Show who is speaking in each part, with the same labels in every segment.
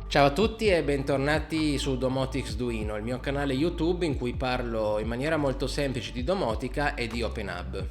Speaker 1: Ciao a tutti e bentornati su Domotics Duino, il mio canale YouTube in cui parlo in maniera molto semplice di domotica e di OpenHub.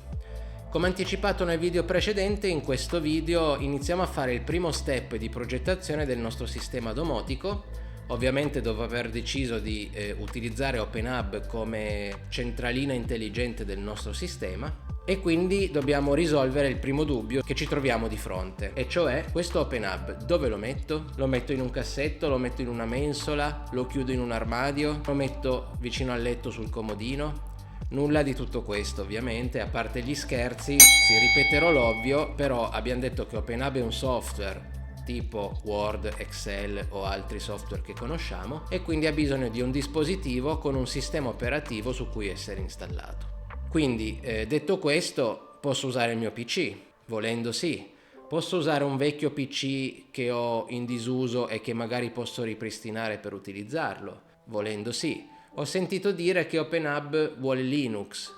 Speaker 1: Come anticipato nel video precedente, in questo video iniziamo a fare il primo step di progettazione del nostro sistema domotico, ovviamente dopo aver deciso di utilizzare OpenHub come centralina intelligente del nostro sistema. E quindi dobbiamo risolvere il primo dubbio che ci troviamo di fronte, e cioè questo OpenHub dove lo metto? Lo metto in un cassetto, lo metto in una mensola, lo chiudo in un armadio, lo metto vicino al letto sul comodino? Nulla di tutto questo, ovviamente, a parte gli scherzi, ripeterò l'ovvio, però abbiamo detto che OpenHub è un software tipo Word, Excel o altri software che conosciamo, e quindi ha bisogno di un dispositivo con un sistema operativo su cui essere installato. Quindi, detto questo, posso usare il mio PC, volendo sì. Posso usare un vecchio PC che ho in disuso e che magari posso ripristinare per utilizzarlo, volendo sì. Ho sentito dire che OpenHub vuole Linux.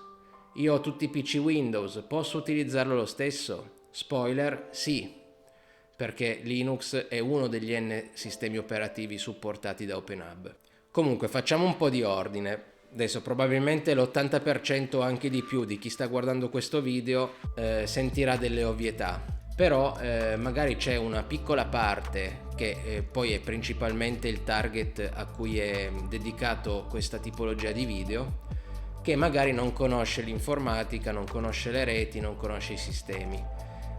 Speaker 1: Io ho tutti i PC Windows, posso utilizzarlo lo stesso? Spoiler, sì, perché Linux è uno degli N sistemi operativi supportati da OpenHub. Comunque, facciamo un po' di ordine. Adesso probabilmente l'80% anche di più di chi sta guardando questo video sentirà delle ovvietà, però magari c'è una piccola parte che poi è principalmente il target a cui è dedicato questa tipologia di video, che magari non conosce l'informatica, non conosce le reti, non conosce i sistemi,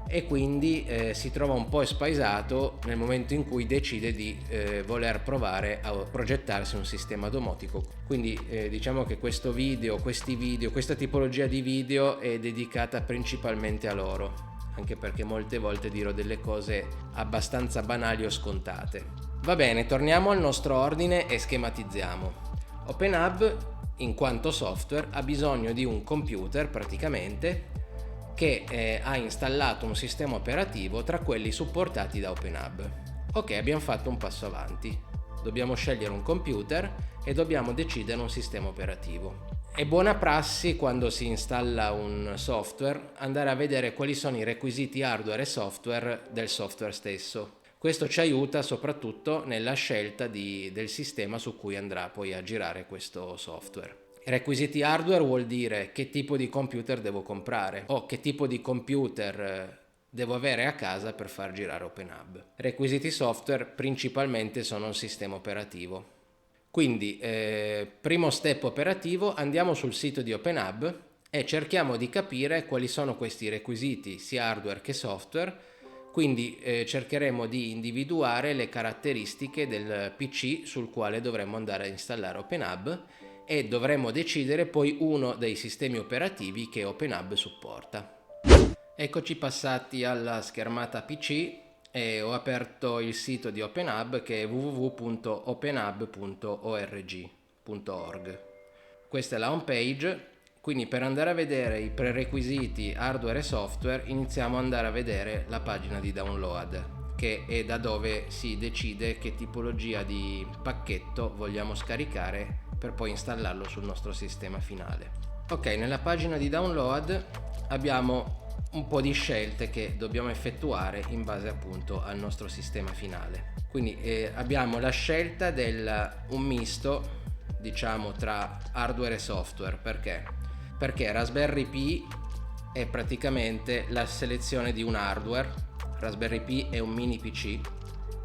Speaker 1: e quindi si trova un po' spaesato nel momento in cui decide di voler provare a progettarsi un sistema domotico. Quindi diciamo che questa tipologia di video è dedicata principalmente a loro, anche perché molte volte dirò delle cose abbastanza banali o scontate. Va bene, torniamo al nostro ordine e schematizziamo. OpenHub, in quanto software, ha bisogno di un computer praticamente che ha installato un sistema operativo tra quelli supportati da OpenHub. Ok, abbiamo fatto un passo avanti. Dobbiamo scegliere un computer e dobbiamo decidere un sistema operativo. È buona prassi, quando si installa un software, andare a vedere quali sono i requisiti hardware e software del software stesso. Questo ci aiuta soprattutto nella scelta del sistema su cui andrà poi a girare questo software. Requisiti hardware vuol dire che tipo di computer devo comprare o che tipo di computer devo avere a casa per far girare OpenHub. Requisiti software principalmente sono il sistema operativo. Quindi, primo step operativo, andiamo sul sito di OpenHub e cerchiamo di capire quali sono questi requisiti, sia hardware che software. Quindi cercheremo di individuare le caratteristiche del PC sul quale dovremmo andare a installare OpenHub, e dovremmo decidere poi uno dei sistemi operativi che OpenHub supporta. Eccoci passati alla schermata PC e ho aperto il sito di OpenHub, che è www.openhub.org. Questa è la home page. Quindi, per andare a vedere i prerequisiti hardware e software, iniziamo ad andare a vedere la pagina di download, che è da dove si decide che tipologia di pacchetto vogliamo scaricare per poi installarlo sul nostro sistema finale. Ok, nella pagina di download abbiamo un po' di scelte che dobbiamo effettuare in base appunto al nostro sistema finale. Quindi abbiamo la scelta un misto, diciamo, tra hardware e software. Perché Raspberry Pi è praticamente la selezione di un hardware. Raspberry Pi è un mini PC,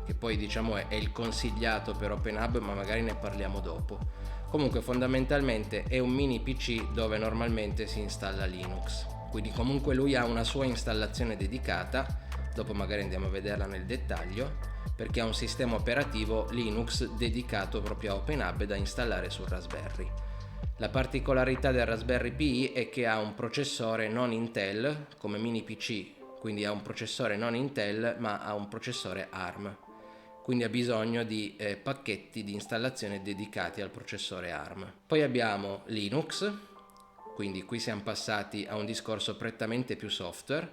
Speaker 1: che poi diciamo è il consigliato per OpenHub, ma magari ne parliamo dopo. Comunque fondamentalmente è un mini PC dove normalmente si installa Linux, quindi comunque lui ha una sua installazione dedicata, dopo magari andiamo a vederla nel dettaglio, perché ha un sistema operativo Linux dedicato proprio a OpenHub da installare sul Raspberry. La particolarità del Raspberry Pi è che ha un processore non Intel come mini PC, quindi ha un processore non Intel ma ha un processore ARM. Quindi ha bisogno di pacchetti di installazione dedicati al processore ARM. Poi abbiamo Linux, quindi qui siamo passati a un discorso prettamente più software,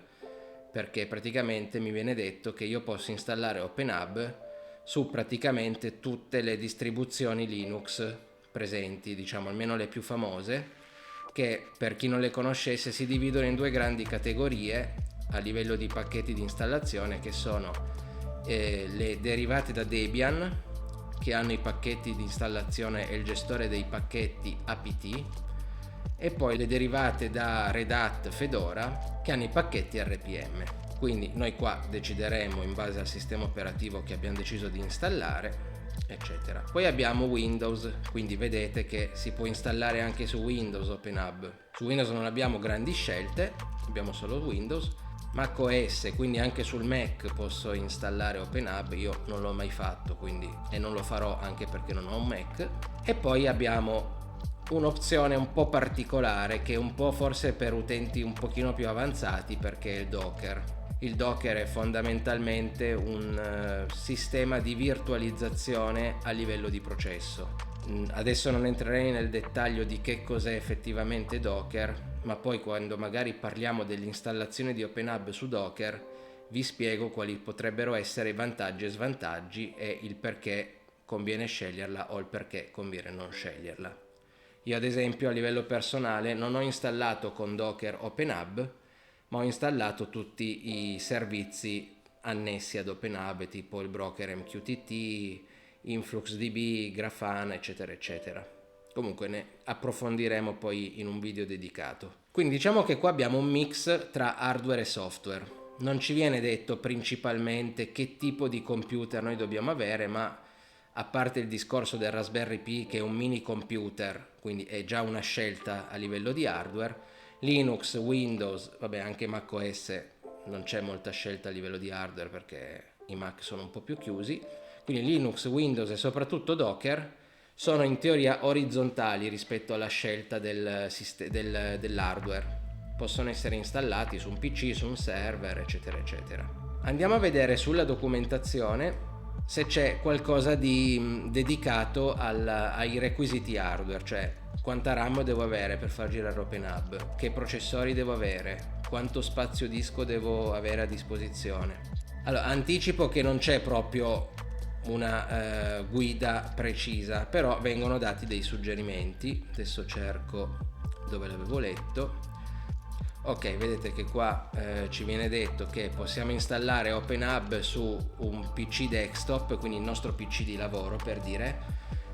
Speaker 1: perché praticamente mi viene detto che io posso installare OpenHub su praticamente tutte le distribuzioni Linux presenti, diciamo almeno le più famose, che, per chi non le conoscesse, si dividono in due grandi categorie a livello di pacchetti di installazione, che sono le derivate da Debian, che hanno i pacchetti di installazione e il gestore dei pacchetti apt, e poi le derivate da Red Hat Fedora, che hanno i pacchetti RPM. Quindi noi qua decideremo in base al sistema operativo che abbiamo deciso di installare, eccetera. Poi abbiamo Windows, quindi vedete che si può installare anche su Windows OpenHub. Su Windows non abbiamo grandi scelte, abbiamo solo Windows. Mac OS, quindi anche sul Mac posso installare OpenHub, io non l'ho mai fatto, quindi, e non lo farò anche perché non ho un Mac. E poi abbiamo un'opzione un po' particolare, che è un po' forse per utenti un pochino più avanzati, perché è il Docker. Il Docker è fondamentalmente un sistema di virtualizzazione a livello di processo. Adesso non entrerei nel dettaglio di che cos'è effettivamente Docker, ma poi quando magari parliamo dell'installazione di OpenHub su Docker vi spiego quali potrebbero essere i vantaggi e svantaggi e il perché conviene sceglierla o il perché conviene non sceglierla. Io ad esempio a livello personale non ho installato con Docker OpenHub, ma ho installato tutti i servizi annessi ad OpenHub, tipo il broker MQTT, InfluxDB, Grafana, eccetera eccetera. Comunque ne approfondiremo poi in un video dedicato. Quindi diciamo che qua abbiamo un mix tra hardware e software. Non ci viene detto principalmente che tipo di computer noi dobbiamo avere, ma a parte il discorso del Raspberry Pi, che è un mini computer, quindi è già una scelta a livello di hardware, Linux, Windows, vabbè anche Mac OS non c'è molta scelta a livello di hardware perché i Mac sono un po' più chiusi, quindi Linux, Windows e soprattutto Docker sono in teoria orizzontali rispetto alla scelta dell'hardware. Possono essere installati su un PC, su un server, eccetera eccetera. Andiamo a vedere sulla documentazione se c'è qualcosa di dedicato ai requisiti hardware, cioè quanta RAM devo avere per far girare OpenHub, che processori devo avere, quanto spazio disco devo avere a disposizione. Allora, anticipo che non c'è proprio una guida precisa, però vengono dati dei suggerimenti. Adesso cerco dove l'avevo letto. Ok, vedete che qua ci viene detto che possiamo installare OpenHub su un PC desktop, quindi il nostro PC di lavoro per dire,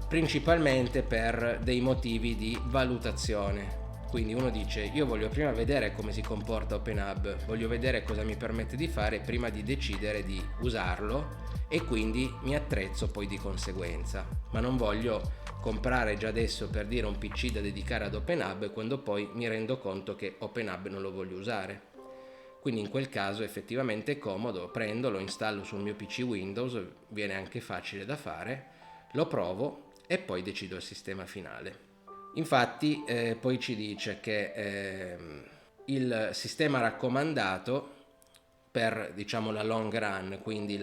Speaker 1: principalmente per dei motivi di valutazione. Quindi uno dice: io voglio prima vedere come si comporta OpenHub, voglio vedere cosa mi permette di fare prima di decidere di usarlo, e quindi mi attrezzo poi di conseguenza, ma non voglio comprare già adesso per dire un PC da dedicare ad OpenHub quando poi mi rendo conto che OpenHub non lo voglio usare. Quindi in quel caso effettivamente è comodo, prendo, lo installo sul mio PC Windows, viene anche facile da fare, lo provo e poi decido il sistema finale. Infatti poi ci dice che il sistema raccomandato per, diciamo, la long run, quindi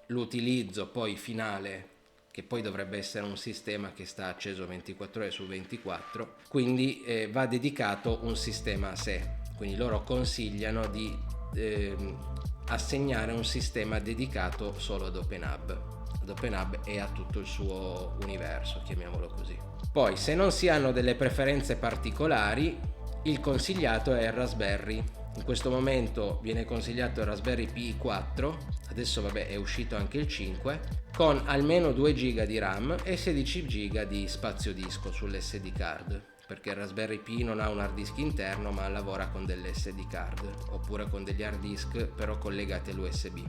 Speaker 1: l'utilizzo poi finale, che poi dovrebbe essere un sistema che sta acceso 24 ore su 24, quindi va dedicato un sistema a sé, quindi loro consigliano di assegnare un sistema dedicato solo ad OpenHub e a tutto il suo universo, chiamiamolo così. Poi, se non si hanno delle preferenze particolari, il consigliato è il Raspberry. In questo momento viene consigliato il Raspberry Pi 4, adesso vabbè è uscito anche il 5, con almeno 2 GB di RAM e 16 GB di spazio disco sull'SD card, perché il Raspberry Pi non ha un hard disk interno ma lavora con delle SD card, oppure con degli hard disk però collegati all'USB.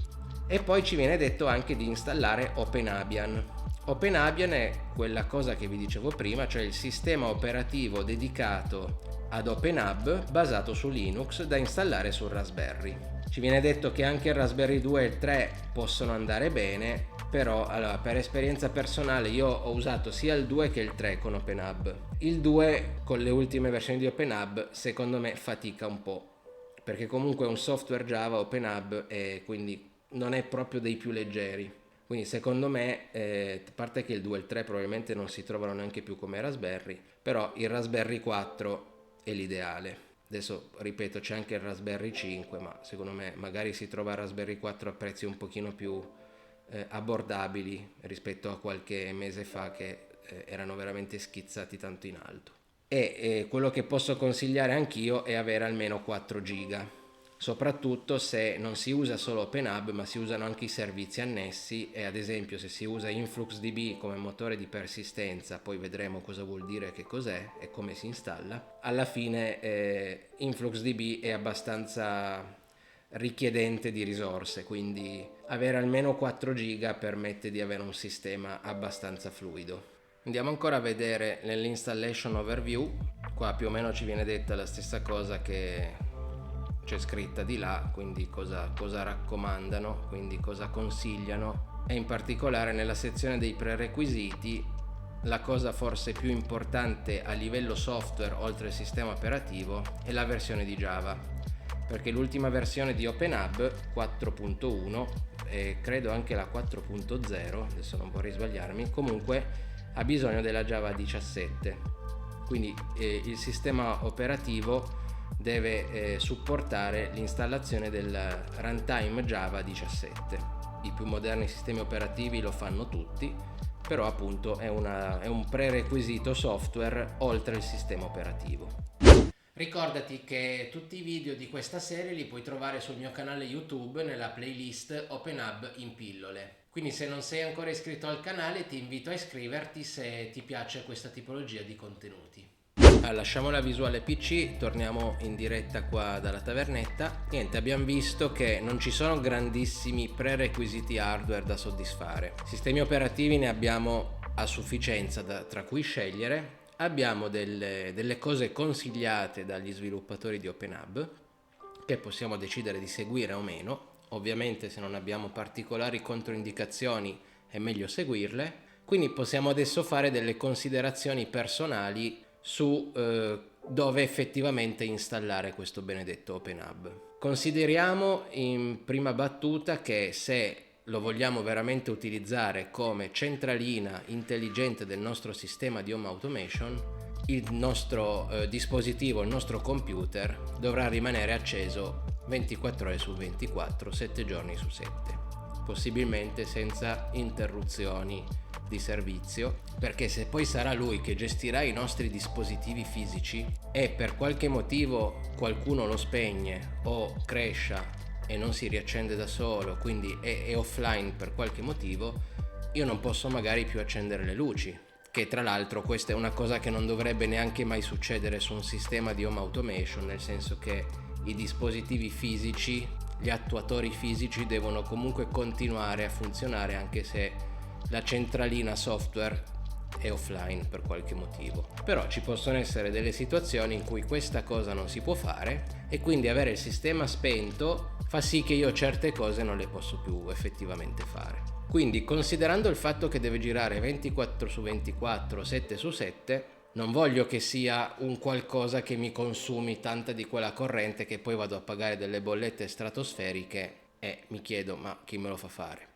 Speaker 1: E poi ci viene detto anche di installare OpenAbian. OpenAbian è quella cosa che vi dicevo prima, cioè il sistema operativo dedicato ad OpenHub basato su Linux da installare sul Raspberry. Ci viene detto che anche il Raspberry 2 e il 3 possono andare bene, però allora, per esperienza personale io ho usato sia il 2 che il 3 con OpenHub. Il 2 con le ultime versioni di OpenHub secondo me fatica un po', perché comunque è un software Java OpenHub e quindi non è proprio dei più leggeri. Quindi secondo me, a parte che il 2 e il 3 probabilmente non si trovano neanche più come Raspberry, però il Raspberry 4 è l'ideale. Adesso ripeto, c'è anche il Raspberry 5, ma secondo me magari si trova il Raspberry 4 a prezzi un pochino più abbordabili rispetto a qualche mese fa che erano veramente schizzati tanto in alto. e quello che posso consigliare anch'io è avere almeno 4 giga, soprattutto se non si usa solo OpenHub ma si usano anche i servizi annessi, e ad esempio se si usa InfluxDB come motore di persistenza, poi vedremo cosa vuol dire, che cos'è e come si installa. Alla fine InfluxDB è abbastanza richiedente di risorse, quindi avere almeno 4 giga permette di avere un sistema abbastanza fluido. Andiamo ancora a vedere nell'installation overview. Qua più o meno ci viene detta la stessa cosa che c'è scritta di là, quindi cosa raccomandano, quindi cosa consigliano, e in particolare nella sezione dei prerequisiti la cosa forse più importante a livello software oltre il sistema operativo è la versione di Java, perché l'ultima versione di OpenHub 4.1 e credo anche la 4.0, adesso non vorrei sbagliarmi, comunque ha bisogno della Java 17, quindi il sistema operativo deve supportare l'installazione del runtime Java 17. I più moderni sistemi operativi lo fanno tutti, però appunto è un prerequisito software oltre il sistema operativo. Ricordati che tutti i video di questa serie li puoi trovare sul mio canale YouTube nella playlist OpenHub in pillole. Quindi se non sei ancora iscritto al canale ti invito a iscriverti se ti piace questa tipologia di contenuti. Lasciamo la visuale PC, torniamo in diretta qua dalla tavernetta. Niente, abbiamo visto che non ci sono grandissimi prerequisiti hardware da soddisfare. Sistemi operativi ne abbiamo a sufficienza tra cui scegliere. Abbiamo delle cose consigliate dagli sviluppatori di OpenHub che possiamo decidere di seguire o meno. Ovviamente se non abbiamo particolari controindicazioni è meglio seguirle, quindi possiamo adesso fare delle considerazioni personali su dove effettivamente installare questo benedetto OpenHub. Consideriamo in prima battuta che se lo vogliamo veramente utilizzare come centralina intelligente del nostro sistema di home automation, il nostro dispositivo, il nostro computer dovrà rimanere acceso 24 ore su 24, 7 giorni su 7, possibilmente senza interruzioni di servizio, perché se poi sarà lui che gestirà i nostri dispositivi fisici e per qualche motivo qualcuno lo spegne o crasha e non si riaccende da solo, quindi è offline per qualche motivo, io non posso magari più accendere le luci, che tra l'altro questa è una cosa che non dovrebbe neanche mai succedere su un sistema di home automation, nel senso che i dispositivi fisici, gli attuatori fisici devono comunque continuare a funzionare anche se la centralina software è offline per qualche motivo. Però ci possono essere delle situazioni in cui questa cosa non si può fare e quindi avere il sistema spento fa sì che io certe cose non le posso più effettivamente fare. Quindi, considerando il fatto che deve girare 24 su 24, 7 su 7, non voglio che sia un qualcosa che mi consumi tanta di quella corrente che poi vado a pagare delle bollette stratosferiche e mi chiedo ma chi me lo fa fare?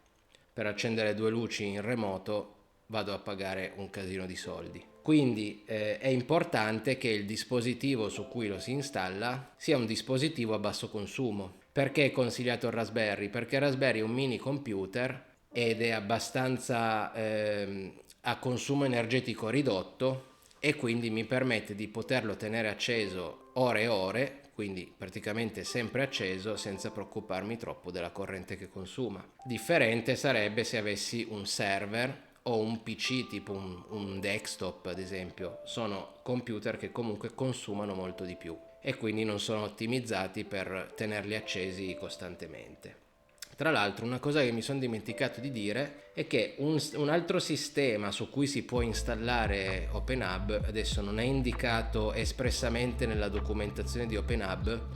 Speaker 1: Per accendere 2 luci in remoto vado a pagare un casino di soldi. Quindi è importante che il dispositivo su cui lo si installa sia un dispositivo a basso consumo. Perché è consigliato il Raspberry? Perché il Raspberry è un mini computer ed è abbastanza a consumo energetico ridotto e quindi mi permette di poterlo tenere acceso ore e ore, quindi praticamente sempre acceso senza preoccuparmi troppo della corrente che consuma. Differente sarebbe se avessi un server o un PC tipo un desktop ad esempio. Sono computer che comunque consumano molto di più e quindi non sono ottimizzati per tenerli accesi costantemente. Tra l'altro una cosa che mi sono dimenticato di dire è che un altro sistema su cui si può installare OpenHub, adesso non è indicato espressamente nella documentazione di OpenHub,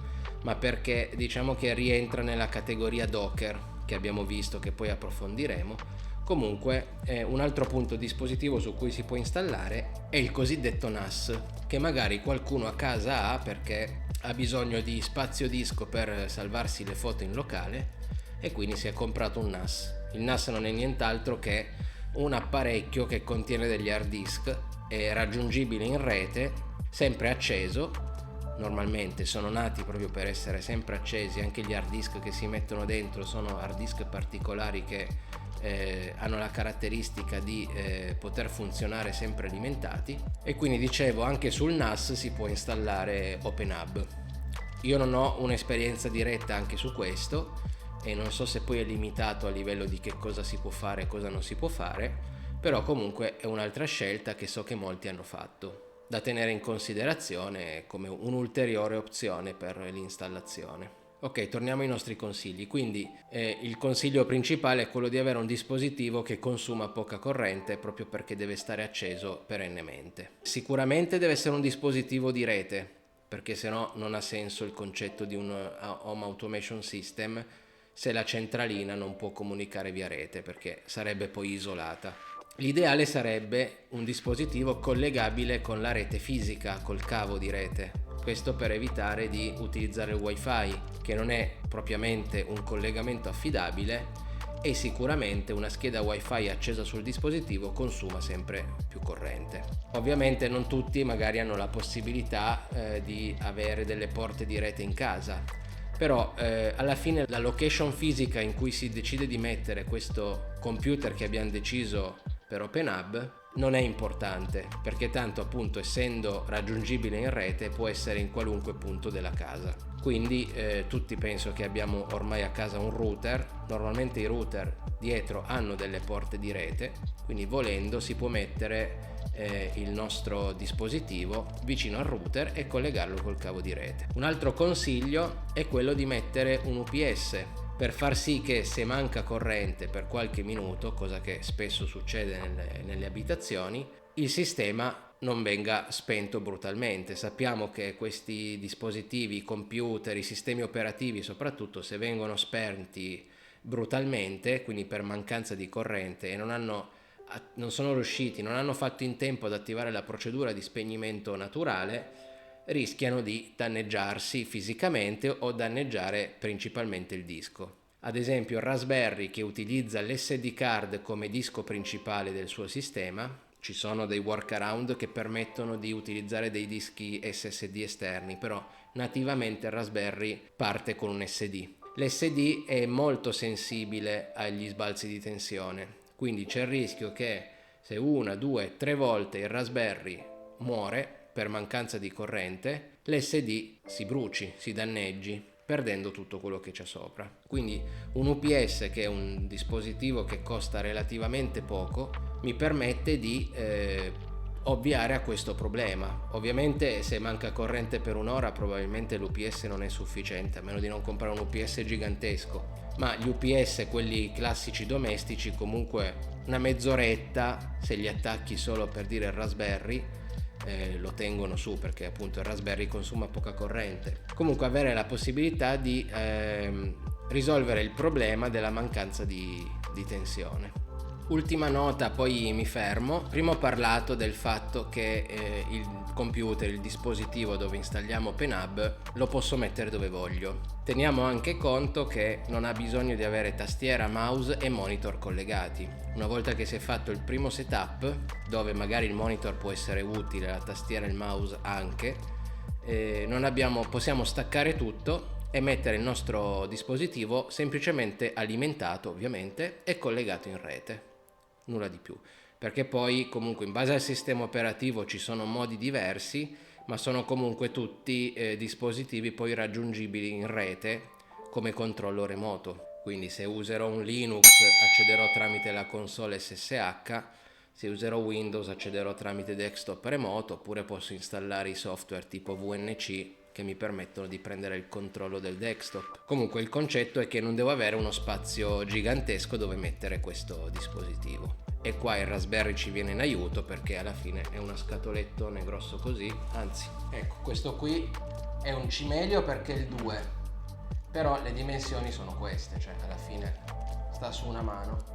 Speaker 1: ma perché diciamo che rientra nella categoria Docker che abbiamo visto, che poi approfondiremo. Comunque un altro punto dispositivo su cui si può installare è il cosiddetto NAS, che magari qualcuno a casa ha perché ha bisogno di spazio disco per salvarsi le foto in locale e quindi si è comprato un NAS. Il NAS non è nient'altro che un apparecchio che contiene degli hard disk, è raggiungibile in rete, sempre acceso, normalmente sono nati proprio per essere sempre accesi. Anche gli hard disk che si mettono dentro sono hard disk particolari che hanno la caratteristica di poter funzionare sempre alimentati, e quindi dicevo anche sul NAS si può installare OpenHub. Io non ho un'esperienza diretta anche su questo e non so se poi è limitato a livello di che cosa si può fare e cosa non si può fare, però comunque è un'altra scelta che so che molti hanno fatto, da tenere in considerazione come un'ulteriore opzione per l'installazione. Ok, torniamo ai nostri consigli. Quindi il consiglio principale è quello di avere un dispositivo che consuma poca corrente, proprio perché deve stare acceso perennemente. Sicuramente deve essere un dispositivo di rete, perché sennò non ha senso il concetto di un home automation system se la centralina non può comunicare via rete, perché sarebbe poi isolata. L'ideale sarebbe un dispositivo collegabile con la rete fisica, col cavo di rete. Questo per evitare di utilizzare il wifi, che non è propriamente un collegamento affidabile, e sicuramente una scheda wifi accesa sul dispositivo consuma sempre più corrente. Ovviamente non tutti magari hanno la possibilità di avere delle porte di rete in casa, però alla fine la location fisica in cui si decide di mettere questo computer che abbiamo deciso per OpenHub non è importante, perché tanto appunto essendo raggiungibile in rete può essere in qualunque punto della casa. Quindi tutti penso che abbiamo ormai a casa un router. Normalmente i router dietro hanno delle porte di rete, quindi volendo si può mettere il nostro dispositivo vicino al router e collegarlo col cavo di rete. Un altro consiglio è quello di mettere un UPS, per far sì che se manca corrente per qualche minuto, cosa che spesso succede nelle abitazioni, il sistema non venga spento brutalmente. Sappiamo che questi dispositivi, i computer, i sistemi operativi soprattutto, se vengono spenti brutalmente, quindi per mancanza di corrente, e non sono riusciti, non hanno fatto in tempo ad attivare la procedura di spegnimento naturale, rischiano di danneggiarsi fisicamente o danneggiare principalmente il disco. Ad esempio il Raspberry, che utilizza l'SD card come disco principale del suo sistema, ci sono dei workaround che permettono di utilizzare dei dischi SSD esterni, però nativamente il Raspberry parte con un SD. L'SD è molto sensibile agli sbalzi di tensione, quindi c'è il rischio che se 1, 2, 3 volte il Raspberry muore per mancanza di corrente, l'SD si bruci, si danneggi, perdendo tutto quello che c'è sopra. Quindi un UPS, che è un dispositivo che costa relativamente poco, mi permette di ovviare a questo problema. Ovviamente se manca corrente per un'ora probabilmente l'UPS non è sufficiente, a meno di non comprare un UPS gigantesco, ma gli UPS, quelli classici domestici, comunque una mezz'oretta, se li attacchi solo per dire il Raspberry, lo tengono su, perché appunto il Raspberry consuma poca corrente. Comunque avere la possibilità di risolvere il problema della mancanza di tensione. Ultima nota, poi mi fermo. Prima ho parlato del fatto che il computer, il dispositivo dove installiamo OpenHub, lo posso mettere dove voglio. Teniamo anche conto che non ha bisogno di avere tastiera, mouse e monitor collegati. Una volta che si è fatto il primo setup, dove magari il monitor può essere utile, la tastiera e il mouse anche, possiamo staccare tutto e mettere il nostro dispositivo semplicemente alimentato, ovviamente, e collegato in rete. Nulla di più, perché poi comunque in base al sistema operativo ci sono modi diversi, ma sono comunque tutti dispositivi poi raggiungibili in rete come controllo remoto. Quindi se userò un Linux accederò tramite la console SSH, se userò Windows accederò tramite desktop remoto, oppure posso installare i software tipo VNC che mi permettono di prendere il controllo del desktop. Comunque il concetto è che non devo avere uno spazio gigantesco dove mettere questo dispositivo. E qua il Raspberry ci viene in aiuto, perché alla fine è una scatolettone grosso così, anzi, ecco, questo qui è un cimelio perché è il 2, però le dimensioni sono queste, cioè alla fine sta su una mano.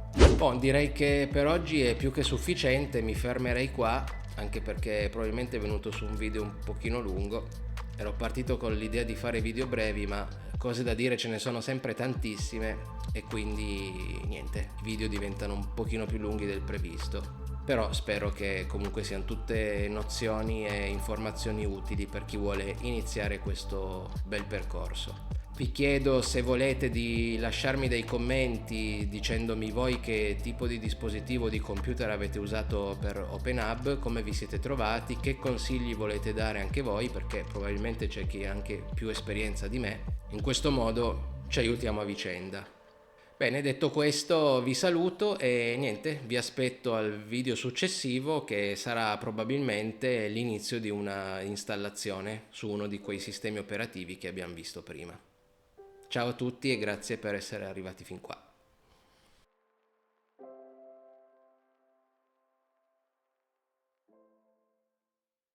Speaker 1: Direi che per oggi è più che sufficiente, mi fermerei qua, anche perché probabilmente è venuto su un video un pochino lungo. Ero partito con l'idea di fare video brevi, ma cose da dire ce ne sono sempre tantissime e quindi niente, i video diventano un pochino più lunghi del previsto. però spero che comunque siano tutte nozioni e informazioni utili per chi vuole iniziare questo bel percorso. Vi chiedo, se volete, di lasciarmi dei commenti dicendomi voi che tipo di dispositivo di computer avete usato per OpenHub, come vi siete trovati, che consigli volete dare anche voi, perché probabilmente c'è chi ha anche più esperienza di me. In questo modo ci aiutiamo a vicenda. Bene, detto questo vi saluto e niente, vi aspetto al video successivo, che sarà probabilmente l'inizio di una installazione su uno di quei sistemi operativi che abbiamo visto prima. Ciao a tutti e grazie per essere arrivati fin qua.